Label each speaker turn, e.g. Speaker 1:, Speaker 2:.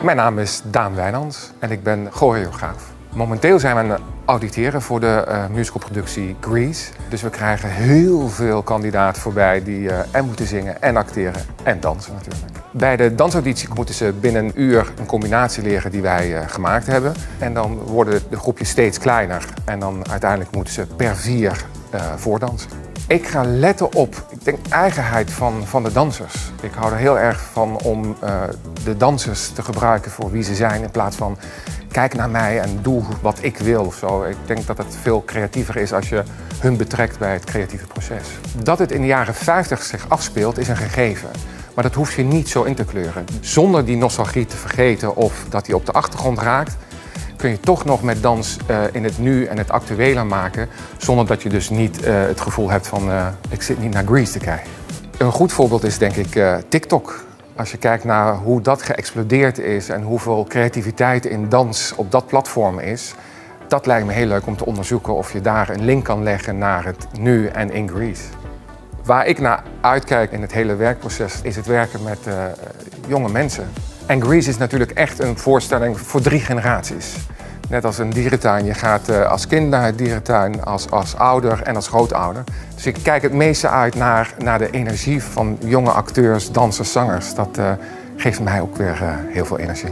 Speaker 1: Mijn naam is Daan Wijnands en ik ben choreograaf. Momenteel zijn we aan het auditeren voor de musicalproductie Grease. Dus we krijgen heel veel kandidaten voorbij die en moeten zingen en acteren en dansen natuurlijk. Bij de dansauditie moeten ze binnen een uur een combinatie leren die wij gemaakt hebben. En dan worden de groepjes steeds kleiner en dan uiteindelijk moeten ze per 4 voordansen. Ik ga letten op, ik denk, eigenheid van de dansers. Ik hou er heel erg van om de dansers te gebruiken voor wie ze zijn in plaats van kijk naar mij en doe wat ik wil of zo. Ik denk dat het veel creatiever is als je hun betrekt bij het creatieve proces. Dat het in de jaren 50 zich afspeelt is een gegeven. Maar dat hoef je niet zo in te kleuren. Zonder die nostalgie te vergeten of dat die op de achtergrond raakt, kun je toch nog met dans in het nu en het actuele maken, zonder dat je dus niet het gevoel hebt van ik zit niet naar Grease te kijken. Een goed voorbeeld is denk ik TikTok. Als je kijkt naar hoe dat geëxplodeerd is en hoeveel creativiteit in dans op dat platform is, dat lijkt me heel leuk om te onderzoeken of je daar een link kan leggen naar het nu en in Grease. Waar ik naar uitkijk in het hele werkproces is het werken met jonge mensen. En Grease is natuurlijk echt een voorstelling voor 3 generaties. Net als een dierentuin. Je gaat als kind naar het dierentuin, als ouder en als grootouder. Dus ik kijk het meeste uit naar de energie van jonge acteurs, dansers, zangers. Dat geeft mij ook weer heel veel energie.